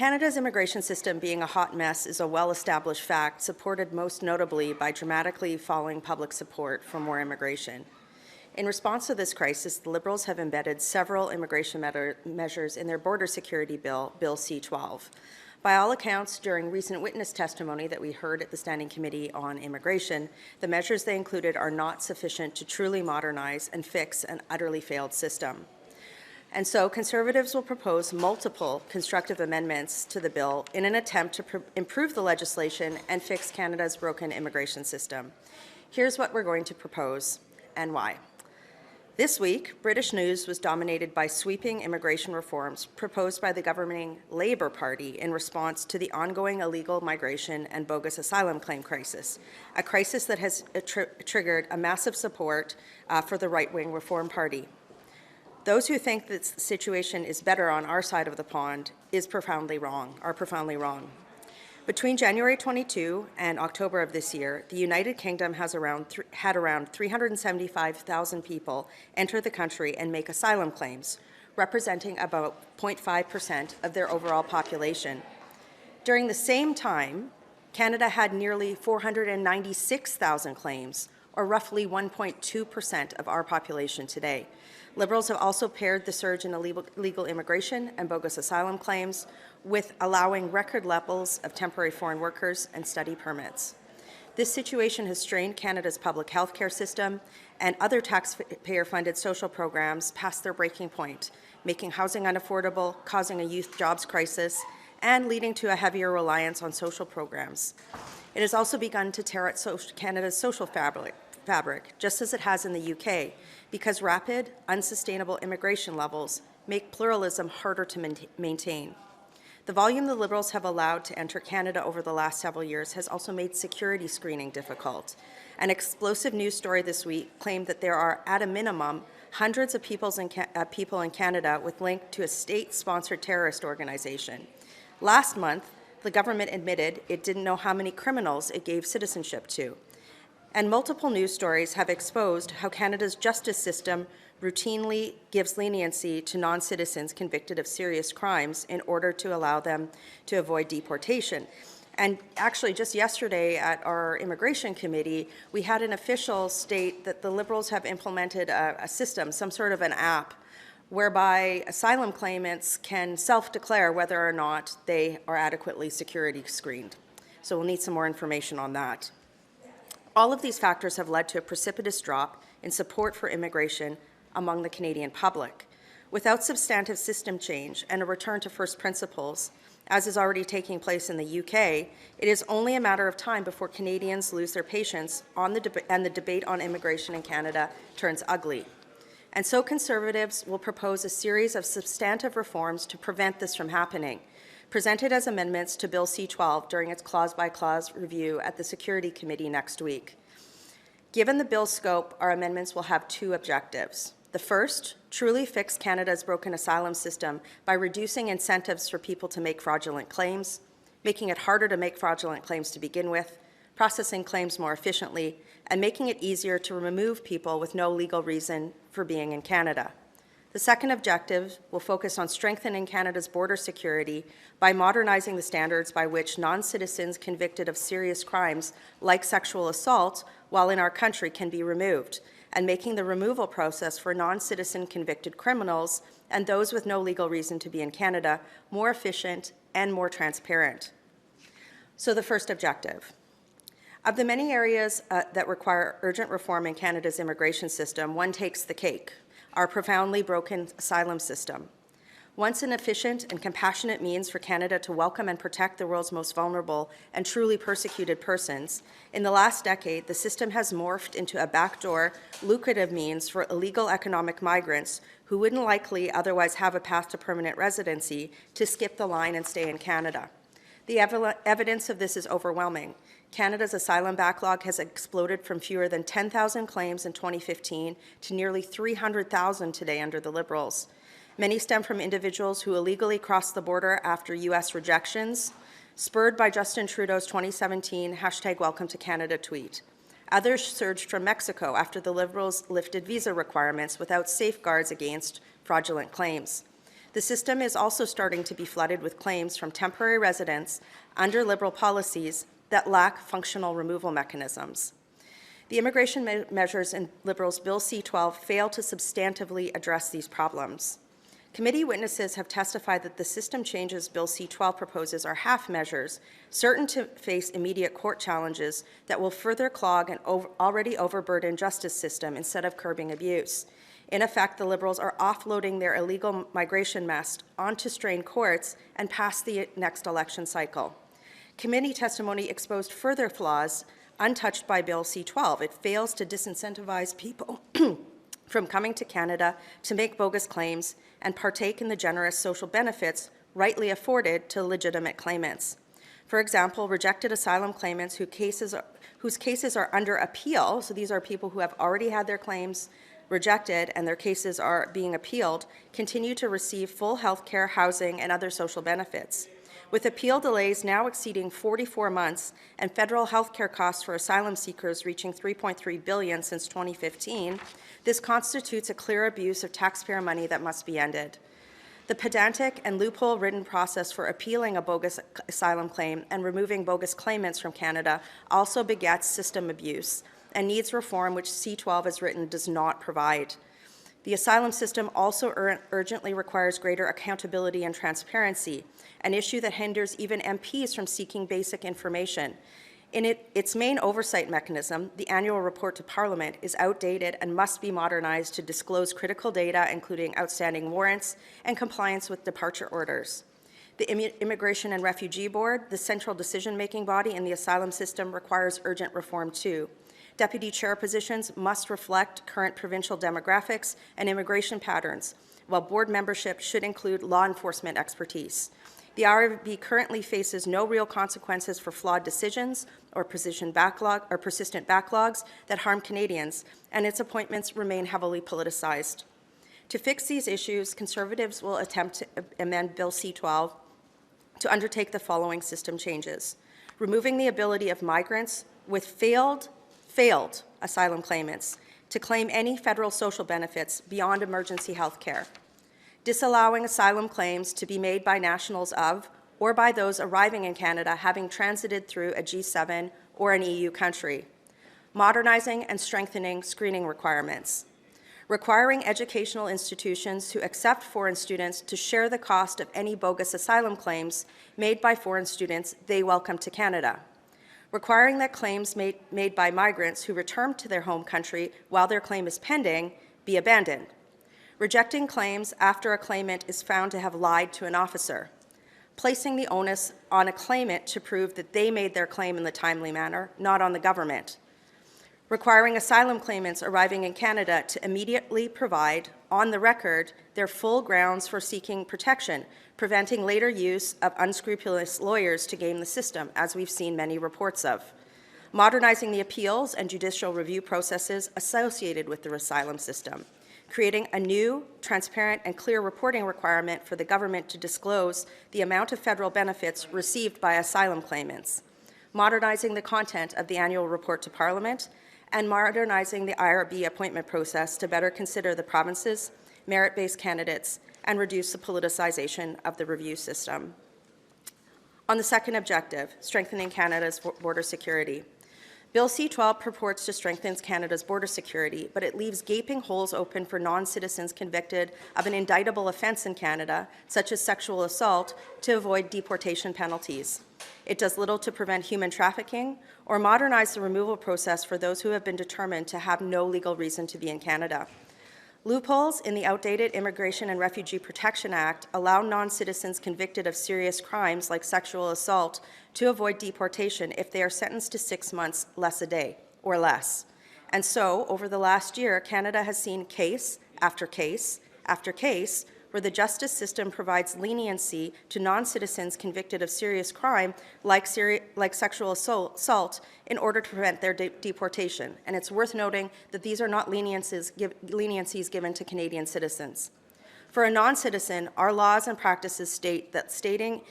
Canada's immigration system being a hot mess is a well-established fact, supported most notably by dramatically falling public support for more immigration. In response to this crisis, the Liberals have embedded several immigration measures in their border security bill, Bill C-12. By all accounts, during recent witness testimony that we heard at the Standing Committee on Immigration, the measures they included are not sufficient to truly modernize and fix an utterly failed system. And so Conservatives will propose multiple constructive amendments to the bill in an attempt to improve the legislation and fix Canada's broken immigration system. Here's what we're going to propose and why. This week, British news was dominated by sweeping immigration reforms proposed by the governing Labour Party in response to the ongoing illegal migration and bogus asylum claim crisis, a crisis that has triggered a massive support for the right-wing Reform Party. Those who think that the situation is better on our side of the pond are profoundly wrong. Between January 22 and October of this year, the United Kingdom has had around 375,000 people enter the country and make asylum claims, representing about 0.5% of their overall population. During the same time, Canada had nearly 496,000 claims, or roughly 1.2% of our population today. Liberals have also paired the surge in illegal immigration and bogus asylum claims with allowing record levels of temporary foreign workers and study permits. This situation has strained Canada's public health care system, and other taxpayer-funded social programs past their breaking point, making housing unaffordable, causing a youth jobs crisis, and leading to a heavier reliance on social programs. It has also begun to tear at Canada's social fabric, just as it has in the UK, because rapid, unsustainable immigration levels make pluralism harder to maintain. The volume the Liberals have allowed to enter Canada over the last several years has also made security screening difficult. An explosive news story this week claimed that there are, at a minimum, hundreds of people in Canada with link to a state-sponsored terrorist organization. Last month, the government admitted it didn't know how many criminals it gave citizenship to. And multiple news stories have exposed how Canada's justice system routinely gives leniency to non-citizens convicted of serious crimes in order to allow them to avoid deportation. And actually, just yesterday at our immigration committee, we had an official state that the Liberals have implemented a system, some sort of an app, whereby asylum claimants can self-declare whether or not they are adequately security screened. So we'll need some more information on that. All of these factors have led to a precipitous drop in support for immigration among the Canadian public. Without substantive system change and a return to first principles, as is already taking place in the UK, it is only a matter of time before Canadians lose their patience and the debate on immigration in Canada turns ugly. And so Conservatives will propose a series of substantive reforms to prevent this from happening, presented as amendments to Bill C-12 during its clause-by-clause review at the Security Committee next week. Given the bill's scope, our amendments will have two objectives. The first, truly fix Canada's broken asylum system by reducing incentives for people to make fraudulent claims, making it harder to make fraudulent claims to begin with, processing claims more efficiently, and making it easier to remove people with no legal reason for being in Canada. The second objective will focus on strengthening Canada's border security by modernizing the standards by which non-citizens convicted of serious crimes like sexual assault while in our country can be removed, and making the removal process for non-citizen convicted criminals and those with no legal reason to be in Canada more efficient and more transparent. So the first objective. Of the many areas that require urgent reform in Canada's immigration system, one takes the cake: our profoundly broken asylum system. Once an efficient and compassionate means for Canada to welcome and protect the world's most vulnerable and truly persecuted persons, in the last decade, the system has morphed into a backdoor, lucrative means for illegal economic migrants who wouldn't likely otherwise have a path to permanent residency to skip the line and stay in Canada. The evidence of this is overwhelming. Canada's asylum backlog has exploded from fewer than 10,000 claims in 2015 to nearly 300,000 today under the Liberals. Many stem from individuals who illegally crossed the border after U.S. rejections, spurred by Justin Trudeau's 2017 #WelcomeToCanada tweet. Others surged from Mexico after the Liberals lifted visa requirements without safeguards against fraudulent claims. The system is also starting to be flooded with claims from temporary residents under Liberal policies that lack functional removal mechanisms. The immigration measures in Liberals' Bill C-12 fail to substantively address these problems. Committee witnesses have testified that the system changes Bill C-12 proposes are half measures, certain to face immediate court challenges that will further clog an already overburdened justice system instead of curbing abuse. In effect, the Liberals are offloading their illegal migration mess onto strained courts and past the next election cycle. Committee testimony exposed further flaws untouched by Bill C-12. It fails to disincentivize people from coming to Canada to make bogus claims and partake in the generous social benefits rightly afforded to legitimate claimants. For example, rejected asylum claimants whose cases are under appeal, so these are people who have already had their claims rejected and their cases are being appealed, continue to receive full health care, housing, and other social benefits. With appeal delays now exceeding 44 months and federal health care costs for asylum seekers reaching $3.3 billion since 2015, this constitutes a clear abuse of taxpayer money that must be ended. The pedantic and loophole-ridden process for appealing a bogus asylum claim and removing bogus claimants from Canada also begets system abuse and needs reform, which C-12 as written does not provide. The asylum system also urgently requires greater accountability and transparency, an issue that hinders even MPs from seeking basic information. In its main oversight mechanism, the annual report to Parliament, is outdated and must be modernized to disclose critical data, including outstanding warrants and compliance with departure orders. The Immigration and Refugee Board, the central decision-making body in the asylum system, requires urgent reform too. Deputy chair positions must reflect current provincial demographics and immigration patterns, while board membership should include law enforcement expertise. The RRB currently faces no real consequences for flawed decisions or persistent backlogs that harm Canadians, and its appointments remain heavily politicized. To fix these issues, Conservatives will attempt to amend Bill C-12 to undertake the following system changes: removing the ability of migrants with failed asylum claimants to claim any federal social benefits beyond emergency health care, disallowing asylum claims to be made by nationals of or by those arriving in Canada having transited through a G7 or an EU country, modernizing and strengthening screening requirements, requiring educational institutions to accept foreign students to share the cost of any bogus asylum claims made by foreign students they welcome to Canada, requiring that claims made by migrants who return to their home country while their claim is pending be abandoned, rejecting claims after a claimant is found to have lied to an officer, placing the onus on a claimant to prove that they made their claim in the timely manner, not on the government, requiring asylum claimants arriving in Canada to immediately provide, on the record, their full grounds for seeking protection, preventing later use of unscrupulous lawyers to game the system, as we've seen many reports of, modernizing the appeals and judicial review processes associated with the asylum system, creating a new, transparent, and clear reporting requirement for the government to disclose the amount of federal benefits received by asylum claimants, modernizing the content of the annual report to Parliament, and modernizing the IRB appointment process to better consider the province's merit-based candidates and reduce the politicization of the review system. On the second objective, strengthening Canada's border security. Bill C-12 purports to strengthen Canada's border security, but it leaves gaping holes open for non-citizens convicted of an indictable offence in Canada, such as sexual assault, to avoid deportation penalties. It does little to prevent human trafficking or modernize the removal process for those who have been determined to have no legal reason to be in Canada. Loopholes in the outdated Immigration and Refugee Protection Act allow non-citizens convicted of serious crimes like sexual assault to avoid deportation if they are sentenced to 6 months less a day or less. And so, over the last year, Canada has seen case after case after case where the justice system provides leniency to non-citizens convicted of serious crime like sexual assault in order to prevent their deportation. And it's worth noting that these are not leniencies given to Canadian citizens. For a non-citizen, our laws and practices state that staying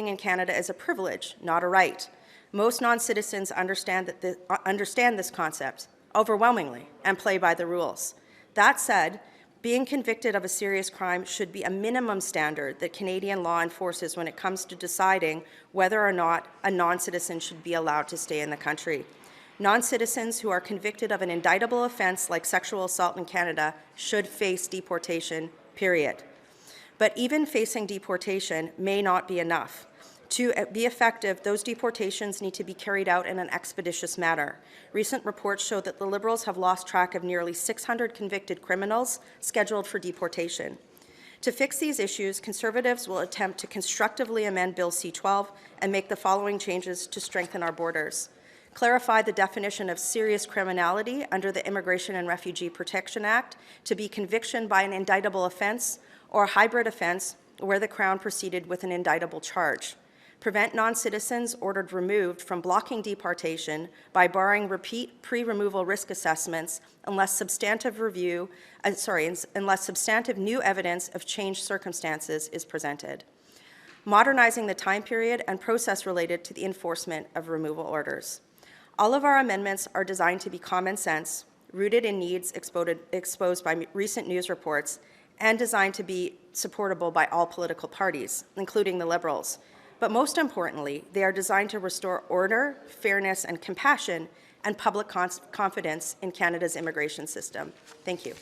in Canada is a privilege, not a right. Most non-citizens understand this concept overwhelmingly and play by the rules. That said, Being convicted of a serious crime should be a minimum standard that Canadian law enforces when it comes to deciding whether or not a non-citizen should be allowed to stay in the country. Non-citizens who are convicted of an indictable offense like sexual assault in Canada should face deportation, period. But even facing deportation may not be enough. To be effective, those deportations need to be carried out in an expeditious manner. Recent reports show that the Liberals have lost track of nearly 600 convicted criminals scheduled for deportation. To fix these issues, Conservatives will attempt to constructively amend Bill C-12 and make the following changes to strengthen our borders. Clarify the definition of serious criminality under the Immigration and Refugee Protection Act to be conviction by an indictable offense or a hybrid offense where the Crown proceeded with an indictable charge. Prevent non-citizens ordered removed from blocking deportation by barring repeat pre-removal risk assessments unless substantive new evidence of changed circumstances is presented. Modernizing the time period and process related to the enforcement of removal orders. All of our amendments are designed to be common sense, rooted in needs exposed by recent news reports, and designed to be supportable by all political parties, including the Liberals. But most importantly, they are designed to restore order, fairness, and compassion, and public confidence in Canada's immigration system. Thank you.